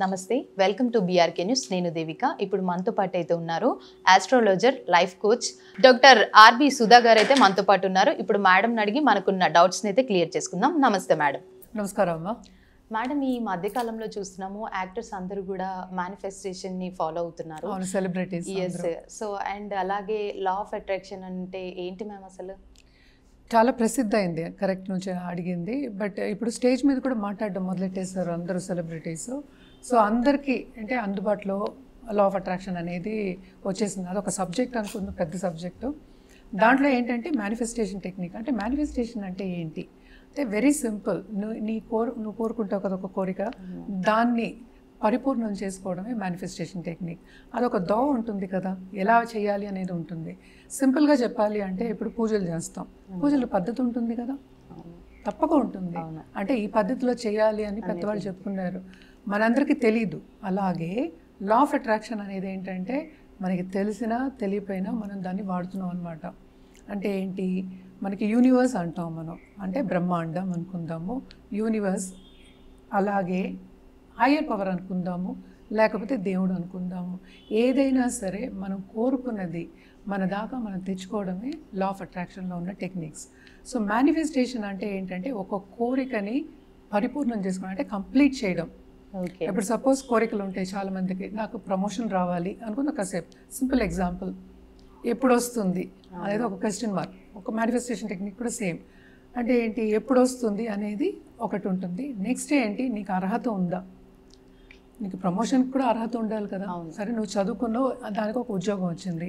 నమస్తే, welcome to BRK news. నేను దేవిక. ఇప్పుడు మనతో పాటు అయితే ఉన్నారు astrologer, life coach doctor R B Sudha గారు అయితే మనతో పాటు ఉన్నారు. ఇప్పుడు మేడం అడిగి మనకున్న డౌట్స్ని అయితే క్లియర్ చేసుకుందాం. నమస్తే మేడం. నమస్కారం అమ్మా. మేడం, ఈ మధ్యకాలంలో చూస్తున్నాము యాక్టర్స్ అందరూ కూడా మేనిఫెస్టేషన్ని ఫాలో అవుతున్నారు. సెలబ్రిటీస్. ఎస్. సో అండ్ అలాగే లా ఆఫ్ అట్రాక్షన్ అంటే ఏంటి మ్యామ్ అసలు? చాలా ప్రసిద్ధ అయింది, కరెక్ట్ నుంచి అడిగింది. బట్ ఇప్పుడు స్టేజ్ మీద కూడా మాట్లాడడం మొదలెట్టేశారు అందరూ సెలబ్రిటీస్. సో అందరికీ అంటే అందుబాటులో లా ఆఫ్ అట్రాక్షన్ అనేది వచ్చేసింది. అదొక సబ్జెక్ట్ అనుకుంది, పెద్ద సబ్జెక్టు. దాంట్లో ఏంటంటే మేనిఫెస్టేషన్ టెక్నిక్. అంటే మేనిఫెస్టేషన్ అంటే ఏంటి అంటే వెరీ సింపుల్. నువ్వు కోరుకుంటావు కదా ఒక కోరిక, దాన్ని పరిపూర్ణం చేసుకోవడమే మేనిఫెస్టేషన్ టెక్నిక్. అదొక దో ఉంటుంది కదా, ఎలా చేయాలి అనేది ఉంటుంది. సింపుల్గా చెప్పాలి అంటే ఇప్పుడు పూజలు చేస్తాం, పూజల పద్ధతి ఉంటుంది కదా, తప్పక ఉంటుంది. అంటే ఈ పద్ధతిలో చేయాలి అని పెద్దవాళ్ళు చెప్పుకున్నారు, మనందరికీ తెలీదు. అలాగే లా ఆఫ్ అట్రాక్షన్ అనేది ఏంటంటే మనకి తెలిసినా తెలియపోయినా మనం దాన్ని వాడుతున్నాం అనమాట. అంటే ఏంటి, మనకి యూనివర్స్ అంటాం మనం, అంటే బ్రహ్మాండం అనుకుందాము, యూనివర్స్. అలాగే హయ్యర్ పవర్ అనుకుందాము, లేకపోతే దేవుడు అనుకుందాము. ఏదైనా సరే మనం కోరుకున్నది మన దాకా మనం తెచ్చుకోవడమే లా ఆఫ్ అట్రాక్షన్లో ఉన్న టెక్నిక్స్. సో మేనిఫెస్టేషన్ అంటే ఏంటంటే ఒక కోరికని పరిపూర్ణం చేసుకోవడం, అంటే కంప్లీట్ చేయడం. ఇప్పుడు సపోజ్ కోరికలు ఉంటాయి చాలామందికి, నాకు ప్రమోషన్ రావాలి అనుకున్న కాసేపు. సింపుల్ ఎగ్జాంపుల్, ఎప్పుడు వస్తుంది అనేది ఒక క్వశ్చన్ మార్క్. ఒక మేనిఫెస్టేషన్ టెక్నిక్ కూడా సేమ్. అంటే ఏంటి, ఎప్పుడు వస్తుంది అనేది ఒకటి ఉంటుంది. నెక్స్ట్ ఏంటి, నీకు అర్హత ఉందా, నీకు ప్రమోషన్కి కూడా అర్హత ఉండాలి కదా. సరే, నువ్వు చదువుకున్నావు, దానికి ఒక ఉద్యోగం వచ్చింది,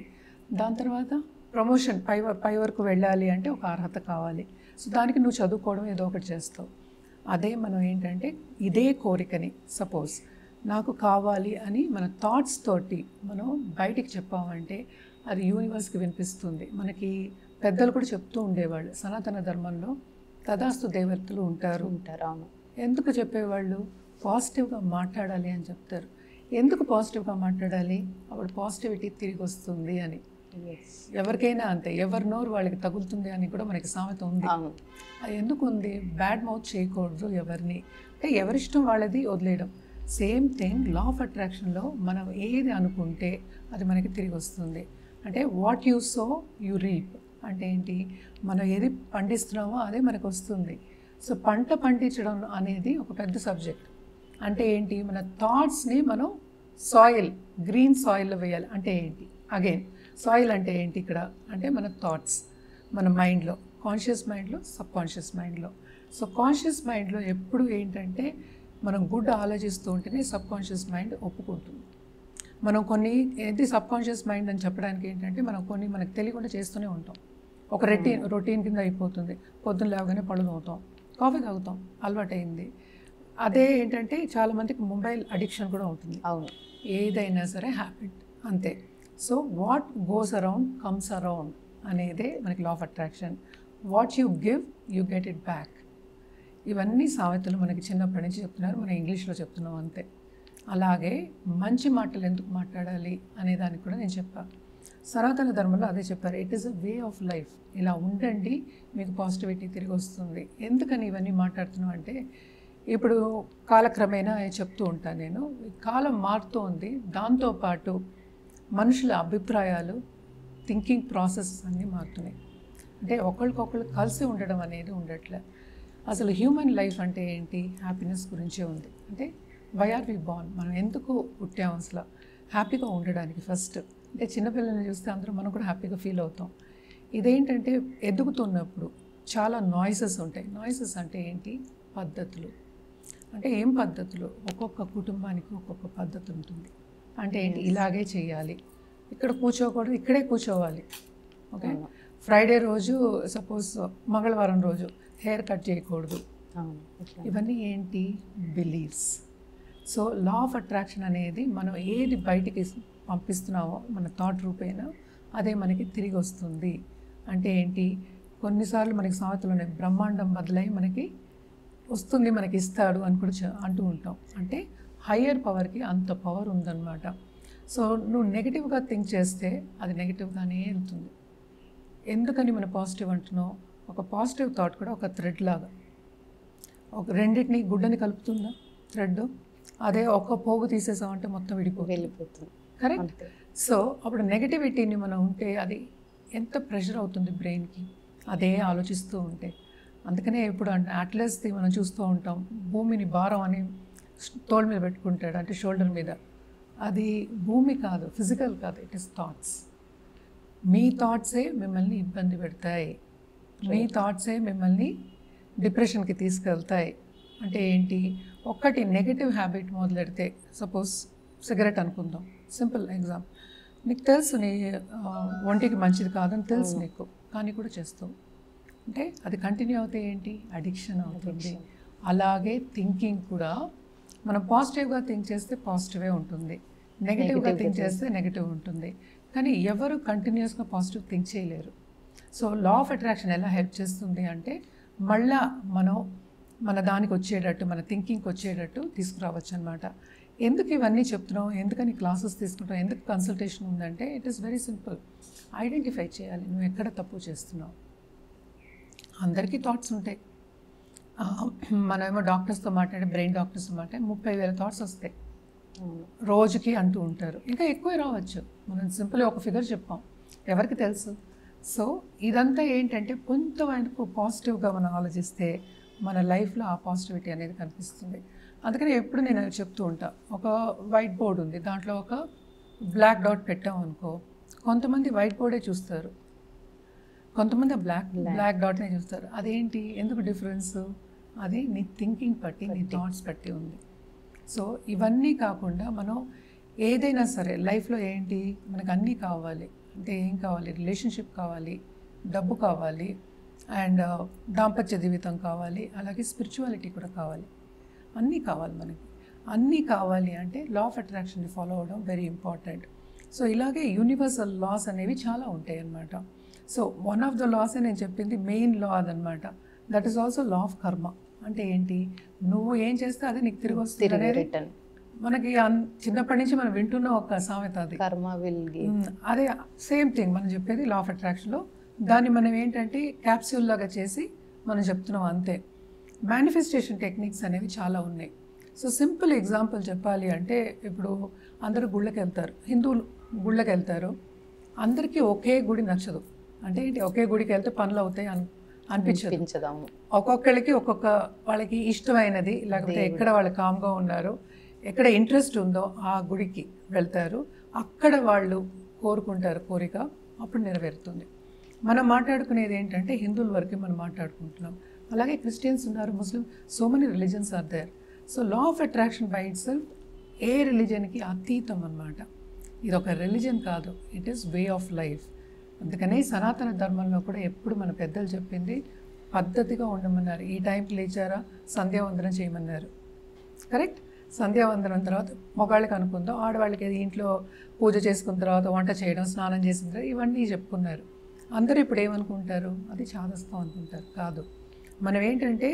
దాని తర్వాత ప్రమోషన్ పై వరకు వెళ్ళాలి అంటే ఒక అర్హత కావాలి. సో దానికి నువ్వు చదువుకోవడం ఏదో ఒకటి చేస్తావు. అదే మనం ఏంటంటే ఇదే కోరికని సపోజ్ నాకు కావాలి అని మన థాట్స్ తోటి మనం బయటికి చెప్పామంటే అది యూనివర్స్కి వినిపిస్తుంది. మనకి పెద్దలు కూడా చెప్తూ ఉండేవాళ్ళు, సనాతన ధర్మంలో తదాస్తు దేవతలు ఉంటారు. అవును. ఎందుకు చెప్పేవాళ్ళు, పాజిటివ్గా మాట్లాడాలి అని చెప్తారు. ఎందుకు పాజిటివ్గా మాట్లాడాలి, అప్పుడు పాజిటివిటీ తిరిగి వస్తుంది అని. ఎవరికైనా అంతే, ఎవరి నోరు వాళ్ళకి తగులుతుంది అని కూడా మనకి సామెత ఉంది. అది ఎందుకు ఉంది, బ్యాడ్ మౌత్ చేయకూడదు ఎవరిని, అంటే ఎవరిష్టం వాళ్ళది వదిలేయడం. సేమ్ థింగ్ లా ఆఫ్ అట్రాక్షన్లో మనం ఏది అనుకుంటే అది మనకి తిరిగి వస్తుంది. అంటే what you so you reap. అంటే ఏంటి, మనం ఏది పండిస్తున్నామో అదే మనకు వస్తుంది. సో పంట పండించడం అనేది ఒక పెద్ద సబ్జెక్ట్. అంటే ఏంటి, మన థాట్స్ని మనం సాయిల్, గ్రీన్ సాయిల్లో వేయాలి. అంటే ఏంటి, అగైన్ సాయిల్ అంటే ఏంటి ఇక్కడ అంటే మన థాట్స్, మన మైండ్లో, కాన్షియస్ మైండ్లో, సబ్ కాన్షియస్ మైండ్లో. సో కాన్షియస్ మైండ్లో ఎప్పుడు ఏంటంటే మనం గుడ్ ఆలోచిస్తూ ఉంటేనే సబ్ కాన్షియస్ మైండ్ ఒప్పుకుంటుంది. మనం కొన్ని ఏంటి సబ్ కాన్షియస్ మైండ్ అని చెప్పడానికి ఏంటంటే మనం కొన్ని మనకు తెలియకుండా చేస్తూనే ఉంటాం. ఒక రొటీన్ కింద అయిపోతుంది. పొద్దున్న లేవగానే పళ్ళు తోముతాం, కాఫీ తాగుతాం, అలవాటైంది. అదే ఏంటంటే చాలామందికి మొబైల్ అడిక్షన్ కూడా ఉంటుంది. అవును. ఏదైనా సరే హ్యాబిట్ అంతే. So what goes around comes around అనేదే మనకి లా of attraction. What you give you get it back. ఇవన్నీ సామెతలు మనకి చిన్నప్పటి నుంచి చెప్తున్నారు, మనం ఇంగ్లీష్లో చెప్తున్నాం అంతే. అలాగే మంచి మాటలు ఎందుకు మాట్లాడాలి అనే దానికి కూడా నేను చెప్పాను. సనాతన ధర్మంలో అదే చెప్పారు, it is a way of life. ఇలా ఉండండి, మీకు పాజిటివిటీ తిరిగి వస్తుంది. ఎందుకని ఇవన్నీ మాట్లాడుతున్నాం అంటే ఇప్పుడు కాలక్రమేణా చెప్తూ ఉంటాను నేను, కాలం మారుతూ ఉంది, దాంతోపాటు మనుషుల అభిప్రాయాలు, థింకింగ్ ప్రాసెస్ అన్నీ మారుతున్నాయి. అంటే ఒకరికొకరు కలిసి ఉండడం అనేది ఉండట్లే. అసలు హ్యూమన్ లైఫ్ అంటే ఏంటి, హ్యాపీనెస్ గురించే ఉంది. అంటే వై ఆర్ వి బార్న్, మనం ఎందుకు పుట్టాము అసలు, హ్యాపీగా ఉండడానికి ఫస్ట్. అంటే చిన్నపిల్లల్ని చూస్తే అందరూ మనం కూడా హ్యాపీగా ఫీల్ అవుతాం. ఇదేంటంటే ఎదుగుతున్నప్పుడు చాలా నాయిసెస్ ఉంటాయి. నాయిసెస్ అంటే ఏంటి, పద్ధతులు. అంటే ఏం పద్ధతులు, ఒక్కొక్క కుటుంబానికి ఒక్కొక్క పద్ధతి ఉంటుంది. అంటే ఏంటి, ఇలాగే చేయాలి, ఇక్కడ కూర్చోకూడదు, ఇక్కడే కూర్చోవాలి. ఓకే, ఫ్రైడే రోజు సపోజ్ మంగళవారం రోజు హెయిర్ కట్ చేయకూడదు. ఇవన్నీ ఏంటి, beliefs. So law of attraction అనేది మనం ఏది బయటికి పంపిస్తున్నామో మన థాట్ రూపేనా అదే మనకి తిరిగి వస్తుంది. అంటే ఏంటి, కొన్నిసార్లు మనకి సామెతలు ఉన్నాయి, బ్రహ్మాండం బదులై మనకి వస్తుంది, మనకి ఇస్తాడు అని కూడా అంటూ ఉంటాం. అంటే హయ్యర్ పవర్కి అంత పవర్ ఉందన్నమాట. సో నువ్వు నెగిటివ్గా థింక్ చేస్తే అది నెగిటివ్గానే వెళ్తుంది. ఎందుకని మన పాజిటివ్ అంటున్నావు, ఒక పాజిటివ్ థాట్ కూడా ఒక థ్రెడ్ లాగా, ఒక రెండింటిని గుడ్డని కలుపుతుందా థ్రెడ్, అదే ఒక పోగు తీసేసామంటే మొత్తం వెళ్ళిపోతుంది. కరెక్ట్. సో అప్పుడు నెగటివిటీని మనం ఉంటే అది ఎంత ప్రెషర్ అవుతుంది బ్రెయిన్కి, అదే ఆలోచిస్తూ ఉంటే. అందుకనే ఇప్పుడు అట్లస్ది మనం చూస్తూ ఉంటాం, భూమిని భారం అని తోల్ మీద పెట్టుకుంటాడు, అంటే షోల్డర్ మీద. అది భూమి కాదు, ఫిజికల్ కాదు, ఇట్ ఇస్ థాట్స్. మీ థాట్సే మిమ్మల్ని ఇబ్బంది పెడతాయి, మీ థాట్సే మిమ్మల్ని డిప్రెషన్కి తీసుకెళ్తాయి. అంటే ఏంటి, ఒక్కటి నెగటివ్ హ్యాబిట్ మొదలెడితే, సపోజ్ సిగరెట్ అనుకుందాం, సింపుల్ ఎగ్జాంపుల్. నీకు తెలుసు నీ ఒంటికి మంచిది కాదని తెలుసు నీకు, కానీ కూడా చేస్తావు. అంటే అది కంటిన్యూ అవుతే ఏంటి, అడిక్షన్ అవుతుంది. అలాగే థింకింగ్ కూడా మనం పాజిటివ్గా థింక్ చేస్తే పాజిటివే ఉంటుంది, నెగిటివ్గా థింక్ చేస్తే నెగిటివ్ ఉంటుంది. కానీ ఎవరు కంటిన్యూస్గా పాజిటివ్ థింక్ చేయలేరు. సో లా ఆఫ్ అట్రాక్షన్ ఎలా హెల్ప్ చేస్తుంది అంటే, మళ్ళా మనం మన దానికి వచ్చేటట్టు, మన థింకింగ్కి వచ్చేటట్టు తీసుకురావచ్చు అనమాట. ఎందుకు ఇవన్నీ చెప్తున్నాం, ఎందుకని క్లాసెస్ తీసుకుంటాం, ఎందుకు కన్సల్టేషన్ ఉందంటే, it is very simple. Identify చేయాలి నువ్వు ఎక్కడ తప్పు చేస్తున్నావు. అందరికీ థాట్స్ ఉంటాయి. మనమేమో డాక్టర్స్తో మాట్లాడే, బ్రెయిన్ డాక్టర్స్తో మాట్లాడే 30,000 థాట్స్ వస్తాయి రోజుకి అంటూ ఉంటారు. ఇంకా ఎక్కువే రావచ్చు. మనం సింపుల్గా ఒక ఫిగర్ చెప్పాం, ఎవరికి తెలుసు. సో ఇదంతా ఏంటంటే, కొంతవరకు పాజిటివ్గా మనం ఆలోచిస్తే మన లైఫ్లో ఆ పాజిటివిటీ అనేది కనిపిస్తుంది. అందుకని ఎప్పుడు నేను చెప్తూ ఉంటా, ఒక వైట్ బోర్డ్ ఉంది, దాంట్లో ఒక బ్లాక్ డాట్ పెట్టామనుకో, కొంతమంది వైట్ బోర్డే చూస్తారు, కొంతమంది బ్లాక్ డాట్నే చూస్తారు. అదేంటి, ఎందుకు డిఫరెన్స్? అది నీ థింకింగ్ బట్టి, నీ థాట్స్ బట్టి ఉంది. సో ఇవన్నీ కాకుండా మనం ఏదైనా సరే లైఫ్లో ఏంటి, మనకు అన్నీ కావాలి. అంటే ఏం కావాలి, రిలేషన్షిప్ కావాలి, డబ్బు కావాలి, అండ్ దాంపత్య జీవితం కావాలి, అలాగే స్పిరిచువాలిటీ కూడా కావాలి. అన్నీ కావాలి మనకి. అన్నీ కావాలి అంటే లా ఆఫ్ అట్రాక్షన్ని ఫాలో అవ్వడం వెరీ ఇంపార్టెంట్. సో ఇలాగే యూనివర్సల్ లాస్ అనేవి చాలా ఉంటాయి అన్నమాట. So one of the laws నేను చెప్పింది మెయిన్ లా అదనమాట. That is also law of karma. అంటే ఏంటి, నువ్వు ఏం చేస్తే అది నీకు తిరిగి వస్తుంది అనేది మనకి చిన్నప్పటి నుంచి మనం వింటున్న ఒక సామెత. అది కర్మ విల్ గివ్. అదే సేమ్ థింగ్ మనం చెప్పేది లా ఆఫ్ అట్రాక్షన్లో. దాన్ని మనం ఏంటంటే క్యాప్సూల్ లాగా చేసి మనం చెప్తున్నాం అంతే. మేనిఫెస్టేషన్ టెక్నిక్స్ అనేవి చాలా ఉన్నాయి. సో సింపుల్ ఎగ్జాంపుల్ చెప్పాలి అంటే, ఇప్పుడు అందరూ గుళ్ళకి వెళ్తారు, హిందువులు గుళ్ళకి వెళ్తారు, అందరికీ ఒకే గుడి నచ్చదు. అంటే ఏంటి, ఒకే గుడికి వెళ్తే పనులు అవుతాయి అనిపించదు. ఒక్కొక్కరికి ఒక్కొక్క వాళ్ళకి ఇష్టమైనది, లేకపోతే ఎక్కడ వాళ్ళు కామ్గా ఉన్నారో, ఎక్కడ ఇంట్రెస్ట్ ఉందో ఆ గుడికి వెళ్తారు, అక్కడ వాళ్ళు కోరుకుంటారు కోరిక, అప్పుడు నెరవేరుతుంది. మనం మాట్లాడుకునేది ఏంటంటే హిందువుల వరకే మనం మాట్లాడుకుంటున్నాం. అలాగే క్రిస్టియన్స్ ఉన్నారు, Muslim, so many religions are there. So law of attraction by itself ఏ రిలీజన్కి అతీతం అన్నమాట. ఇది ఒక రిలీజన్ కాదు, it is way of life. అందుకనే సనాతన ధర్మంలో కూడా ఎప్పుడు మన పెద్దలు చెప్పింది పద్ధతిగా ఉండమన్నారు. ఈ టైంకి లేచారా, సంధ్యావందనం చేయమన్నారు. కరెక్ట్. సంధ్యావందనం తర్వాత మగవాళ్ళకి అనుకుందాం, ఆడవాళ్ళకి ఇంట్లో పూజ చేసుకున్న తర్వాత వంట చేయడం, స్నానం చేసిన తర్వాత ఇవన్నీ చెప్పుకున్నారు. అందరూ ఇప్పుడు ఏమనుకుంటారు, అది చాదస్తాం అనుకుంటారు. కాదు, మనం ఏంటంటే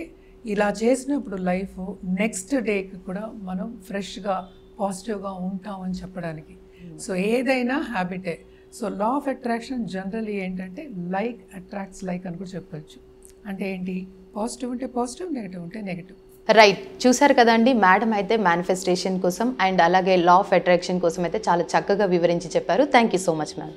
ఇలా చేసినప్పుడు లైఫ్ నెక్స్ట్ డేకి కూడా మనం ఫ్రెష్గా పాజిటివ్గా ఉంటామని చెప్పడానికి. సో ఏదైనా హ్యాబిటే. So law of attraction generally ఏంటంటే లైక్ అట్రాక్ట్స్ లైక్ అని కూడా చెప్పచ్చు. అంటే ఏంటి, పాజిటివ్ ఉంటే పాజిటివ్, నెగిటివ్ ఉంటే నెగిటివ్. రైట్. చూసారు కదండి, మేడం అయితే మేనిఫెస్టేషన్ కోసం అండ్ అలాగే లా ఆఫ్ అట్రాక్షన్ కోసం అయితే చాలా చక్కగా వివరించి చెప్పారు. Thank you so much ma'am.